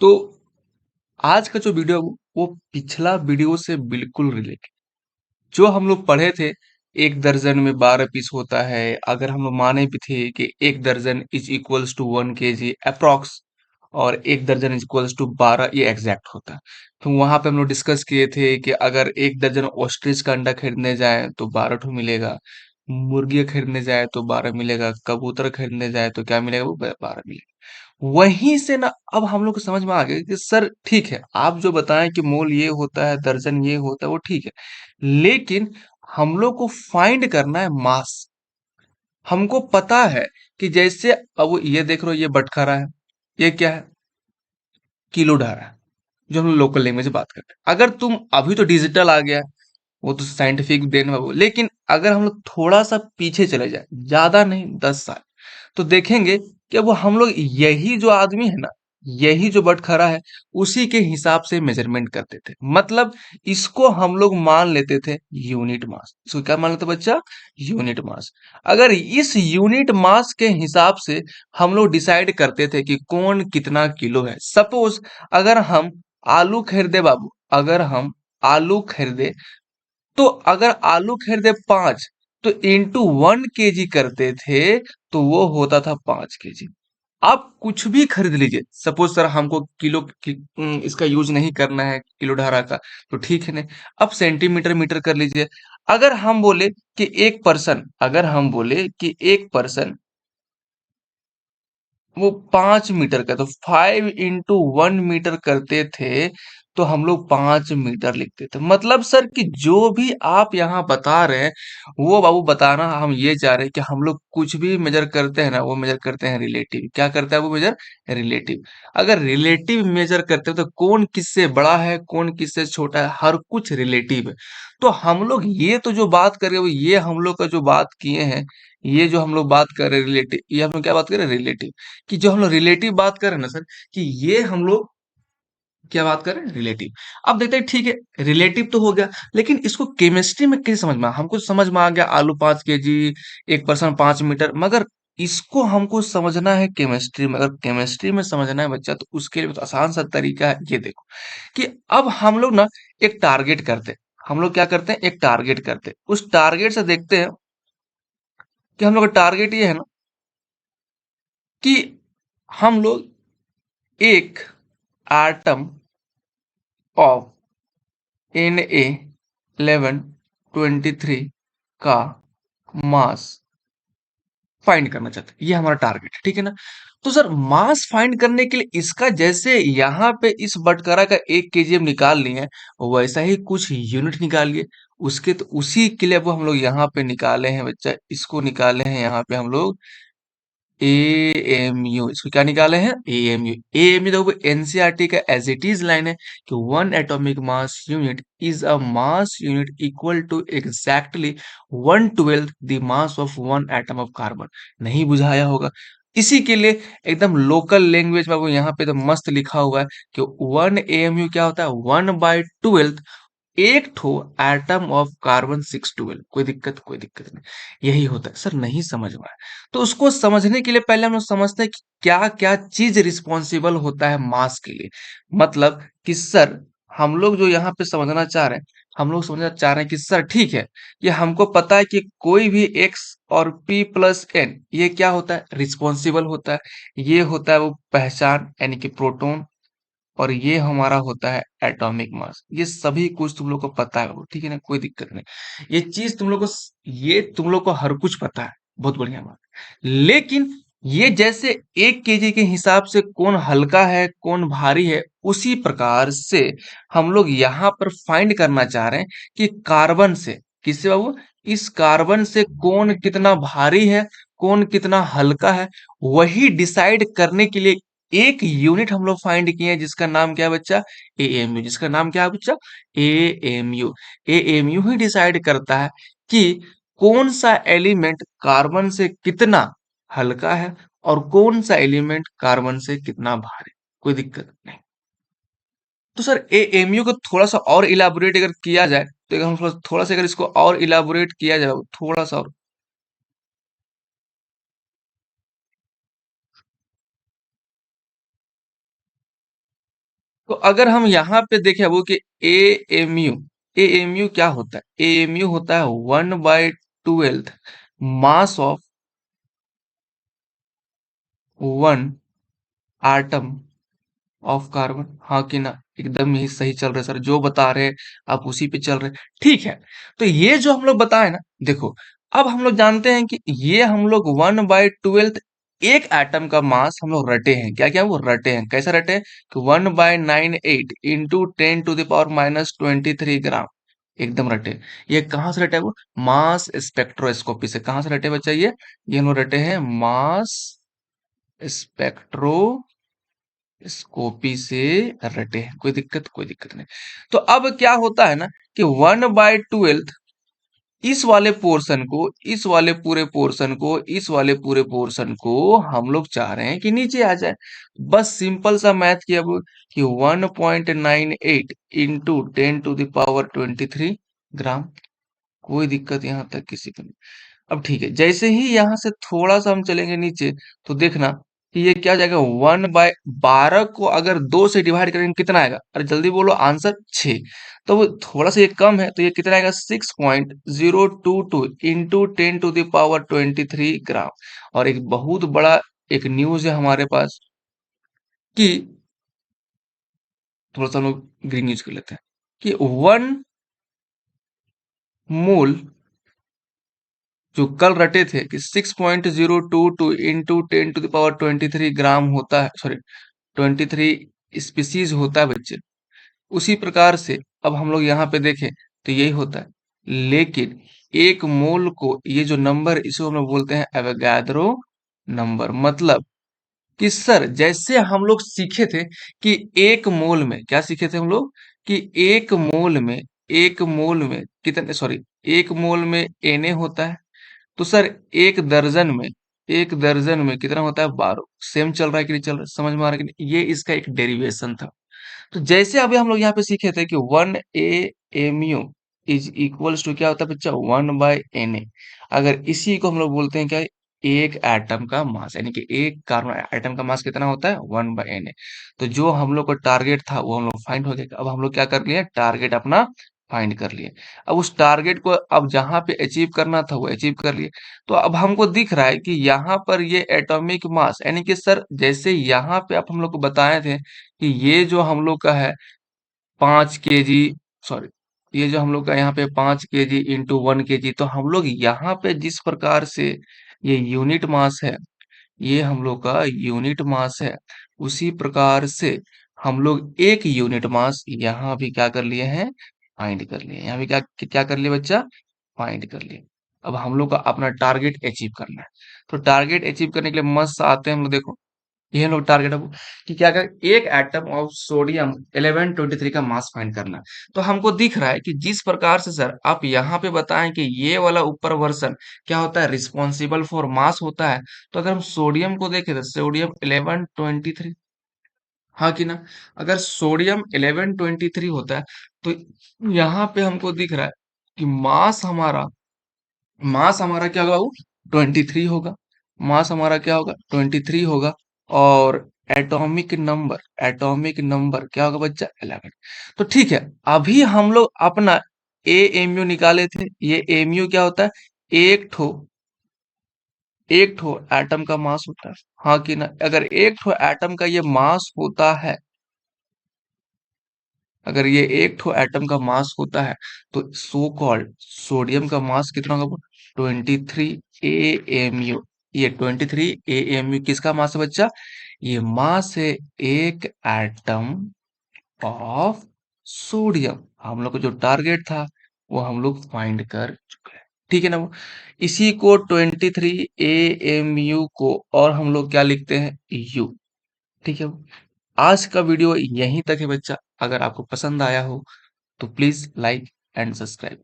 तो आज का जो वीडियो है वो पिछला वीडियो से बिल्कुल रिलेटेड। जो हम लोग पढ़े थे, एक दर्जन में 12 पीस होता है। अगर हम लोग माने भी थे कि एक दर्जन is equals to 1 kg approx, और एक दर्जन इज इक्वल्स टू 12, ये एग्जैक्ट होता है। तो वहां पे हम लोग डिस्कस किए थे कि अगर एक दर्जन ऑस्ट्रिच का अंडा खरीदने जाए तो 12 ठो मिलेगा, मुर्गी खरीदने जाए तो 12 मिलेगा, कबूतर खरीदने जाए तो क्या मिलेगा, वो 12 मिलेगा। वहीं से ना अब हम लोग को समझ में आ गया कि सर ठीक है, आप जो बताएं कि मोल ये होता है, दर्जन ये होता है, वो ठीक है, लेकिन हम लोग को फाइंड करना है मास। हमको पता है कि जैसे अब ये देख रहे हो, ये बटखरा है, ये क्या है, किलो ढारा है, जो हम लोकल लैंग्वेज में बात करते हैं। अगर तुम अभी तो डिजिटल आ गया है, वो तो साइंटिफिक ब्रेन में वो, लेकिन अगर हम लोग थोड़ा सा पीछे चले जाए, ज्यादा नहीं 10 साल, तो देखेंगे कि वो हम लोग यही जो आदमी है ना, यही जो बटखरा है, उसी के हिसाब से मेजरमेंट करते थे। मतलब इसको हम लोग मान लेते थे यूनिट मास। इसको क्या मान लेते बच्चा? Unit mass. अगर इस यूनिट मास के हिसाब से हम लोग डिसाइड करते थे कि कौन कितना किलो है। सपोज अगर हम आलू खरीदे बाबू, अगर हम आलू खरीदे, तो अगर आलू खरीदे 5, तो इंटू 1 kg करते थे, तो वो होता था 5 kg। आप कुछ भी खरीद लीजिए, सपोज सर हमको इसका यूज नहीं करना है, किलो ढारा का, तो ठीक है। नहीं, अब सेंटीमीटर मीटर कर लीजिए। अगर हम बोले कि एक पर्सन, अगर हम बोले कि एक पर्सन वो 5 मीटर का, तो 5 × 1 मीटर करते थे, तो हम लोग 5 मीटर लिखते थे। मतलब सर कि जो भी आप यहाँ बता रहे हैं, वो बाबू बताना हम ये चाह रहे हैं कि हम लोग कुछ भी मेजर करते हैं ना, वो मेजर करते हैं रिलेटिव। क्या करता है वो मेजर? रिलेटिव। अगर रिलेटिव मेजर करते हो तो कौन किससे बड़ा है, कौन किससे छोटा है, हर कुछ रिलेटिव है। तो हम लोग ये तो जो बात कर रहे हो, ये हम लोग का जो बात किए हैं, ये जो हम लोग बात कर रहे हैं रिलेटिव, ये हम लोग क्या बात कर रहे हैं? रिलेटिव। कि जो हम लोग रिलेटिव बात कर रहे हैं ना सर, कि ये हम लोग क्या बात कर रहे हैं? रिलेटिव। अब देखते हैं, ठीक है, रिलेटिव तो हो गया, लेकिन इसको केमिस्ट्री में कैसे समझ में हमको समझ में आ गया, आलू 5 kg, एक पर्सन 5 मीटर, मगर इसको हमको समझना है केमिस्ट्री में। अगर केमिस्ट्री में समझना है बच्चा, तो उसके लिए तो आसान सा तरीका है, ये देखो कि अब हम लोग ना एक टारगेट करते हैं। हम लोग क्या करते हैं? एक टारगेट करते हैं। उस टारगेट से देखते हैं कि हम लोग का टारगेट ये है ना कि हम लोग एक एटम ऑफ Na1123 का मास फाइंड करना चाहते हैं। ये हमारा टारगेट है, ठीक है ना? तो सर मास फाइंड करने के लिए इसका, जैसे यहाँ पे इस बटकरा का 1 kg हम निकाल लिए हैं, वैसा ही कुछ यूनिट निकालिए उसके। तो उसी के लिए वो हम लोग यहाँ पे निकाले हैं बच्चा, इसको निकाले हैं यहाँ पे हम लोग एएमयू। इसको क्या निकाले हैं? एएमयू। एएमयू देखो एनसीईआरटी का एज इट इज लाइन है कि 1 atomic mass unit is a mass unit equal to exactly 1/12 the mass of 1 atom of carbon. नहीं बुझाया होगा, इसी के लिए एकदम लोकल लैंग्वेज में वो यहाँ पे तो मस्त लिखा हुआ है कि 1 एएमयू क्या होता है? 1/12 एक ठो एटम ऑफ कार्बन 612। कोई दिक्कत? कोई दिक्कत नहीं, यही होता है। सर नहीं समझ में आया, तो उसको समझने के लिए पहले हम लोग समझते हैं कि क्या क्या चीज रिस्पॉन्सिबल होता है मास के लिए। मतलब कि सर हम लोग जो यहाँ पे समझना चाह रहे हैं, हम लोग समझना चाह रहे हैं कि सर ठीक है, ये हमको पता है कि कोई भी एक्स और पी प्लस एन, ये क्या होता है? रिस्पॉन्सिबल होता है। ये होता है वो पहचान, यानी कि प्रोटॉन, और ये हमारा होता है एटॉमिक मास। ये सभी कुछ तुम लोग को पता है बाबू, ठीक है ना? कोई दिक्कत नहीं, ये चीज तुम लोग को, ये तुम लोग को हर कुछ पता है। बहुत बढ़िया बात। लेकिन ये जैसे 1 kg के हिसाब से कौन हल्का है, कौन भारी है, उसी प्रकार से हम लोग यहाँ पर फाइंड करना चाह रहे हैं कि कार्बन से, किससे बाबू? इस कार्बन से कौन कितना भारी है, कौन कितना हल्का है। वही डिसाइड करने के लिए एक यूनिट हम लोग फाइंड किए हैं, जिसका नाम क्या है बच्चा? एएमयू। जिसका नाम क्या है बच्चा? एएमयू। एएमयू ही डिसाइड करता है कि कौन सा एलिमेंट कार्बन से कितना हल्का है, और कौन सा एलिमेंट कार्बन से कितना भारी। कोई दिक्कत नहीं। तो सर एएमयू को थोड़ा सा और इलाबोरेट अगर किया जाए, तो अगर हम थोड़ा सा अगर इसको और इलाबोरेट किया जाए, थोड़ा सा और, तो अगर हम यहाँ पे देखें वो कि एएमयू, एएमयू क्या होता है? एएमयू होता है 1/12 mass of one atom of carbon. हाँ कि ना? एकदम ही सही चल रहे सर, जो बता रहे हैं आप उसी पे चल रहे हैं। ठीक है, तो ये जो हम लोग बताए ना, देखो अब हम लोग जानते हैं कि ये हम लोग 1/12 एक एटम का मास हम लोग रटे हैं। क्या क्या वो रटे हैं? कैसे रटे हैं? कि 1/98 इंटू 10⁻⁻23 ग्राम, एकदम रटे। ये कहाँ से रटे हैं वो? मास स्पेक्ट्रोस्कोपी से। कहाँ से रटे बच्चा ये हम लोग रटे हैं मास स्पेक्ट्रो स्कोपी से रटे हैं। कोई दिक्कत नहीं। तो अब क्या होता है ना कि 1/12 इस वाले पोर्शन को, इस वाले पूरे पोर्शन को, इस वाले पूरे पोर्शन को हम लोग चाह रहे हैं कि नीचे आ जाए। बस सिंपल सा मैथ किया वो कि 1.98 इंटू 10⁻23 ग्राम। कोई दिक्कत यहाँ तक किसी को नहीं। अब ठीक है, जैसे ही यहाँ से थोड़ा सा हम चलेंगे नीचे, तो देखना कि ये क्या हो जाएगा, 1/12 को अगर 2 से डिवाइड करेंगे कितना आएगा? अरे जल्दी बोलो आंसर, 6। तो वो थोड़ा सा ये कम है, तो ये कितना आएगा? 6.022 इंटू 10⁻23 ग्राम। और एक बहुत बड़ा एक न्यूज है हमारे पास कि, थोड़ा सा हम लोग ग्रीन न्यूज कर लेते हैं, कि 1 मोल जो कल रटे थे कि 6.022 इंटू 10⁻23 ग्राम होता है, सॉरी 23 स्पीसीज होता है बच्चे। उसी प्रकार से अब हम लोग यहाँ पे देखें तो यही होता है। लेकिन एक मोल को, ये जो नंबर इसको हम लोग बोलते हैं एवोगाद्रो नंबर। मतलब कि सर जैसे हम लोग सीखे थे कि एक मोल में, क्या सीखे थे हम लोग? कि एक मोल में कितने, सॉरी एक मोल में Na होता है। तो सर एक दर्जन में कितना होता है? 12। सेम चल रहा है कि नहीं चल रहा है? समझ में आ रहा है कि नहीं? ये इसका एक डेरिवेशन था। तो जैसे अभी हम लोग यहाँ पे सीखे थे कि 1 AMU इज इक्वल्स टू क्या होता है बच्चा? 1/Na। अगर इसी को हम लोग बोलते हैं क्या? एक एटम का मास, यानी कि एक कार्बन एटम का मास कितना होता है? 1/Na। तो जो हम लोग का टारगेट था वो हम लोग फाइंड हो गया। अब हम लोग क्या कर लिए? टारगेट अपना फाइंड कर लिए। अब उस टारगेट को अब जहां पे अचीव करना था वो अचीव कर लिए। तो अब हमको दिख रहा है कि यहाँ पर ये एटॉमिक मास, यानी कि सर जैसे यहाँ पे आप हम लोग को बताए थे कि ये जो हम लोग का है 5 kg, सॉरी ये जो हम लोग का यहाँ पे 5 kg इंटू 1 kg, तो हम लोग यहाँ पे जिस प्रकार से ये यूनिट मास है, ये हम लोग का यूनिट मास है, उसी प्रकार से हम लोग एक यूनिट मास यहाँ भी क्या कर लिए हैं? फाइंड कर लिए। यहाँ भी क्या क्या कर लिए बच्चा? फाइंड कर लिए। अब हम लोग का अपना टारगेट अचीव करना है। तो टारगेट अचीव करने के लिए मस्त आते हैं हम लोग, देखो ये लोग टारगेट अब कि क्या कर, एक एटम ऑफ सोडियम 1123 का मास फाइंड करना है। तो हमको दिख रहा है कि जिस प्रकार से सर आप यहाँ पे बताएं कि ये वाला ऊपर वर्सन क्या होता है? रिस्पॉन्सिबल फॉर मास होता है। तो अगर हम सोडियम को देखें तो सोडियम 1123, हाँ कि ना? अगर सोडियम 1123 होता है, तो यहाँ पे हमको दिख रहा है कि मास हमारा क्या होगा? वो 23 होगा। मास हमारा क्या होगा? 23 होगा। और एटॉमिक नंबर क्या होगा बच्चा? 11। तो ठीक है, अभी हम लोग अपना एएमयू निकाले थे। ये एमयू क्या होता है? एक ठो एक ठो एटम का मास होता है। हाँ कि ना? अगर एक ठो एटम का ये मास होता है, अगर ये एक ठो एटम का मास होता है, तो सो कॉल्ड सोडियम का मास कितना होगा? 23 AMU। ये 23 AMU किसका मास है बच्चा? ये मास है एक एटम ऑफ सोडियम। हम लोग को जो टारगेट था वो हम लोग फाइंड कर चुके हैं। ठीक है ना? वो इसी को 23 AMU को और हम लोग क्या लिखते हैं? यू। ठीक है? आज का वीडियो यहीं तक है बच्चा। अगर आपको पसंद आया हो तो प्लीज लाइक एंड सब्सक्राइब।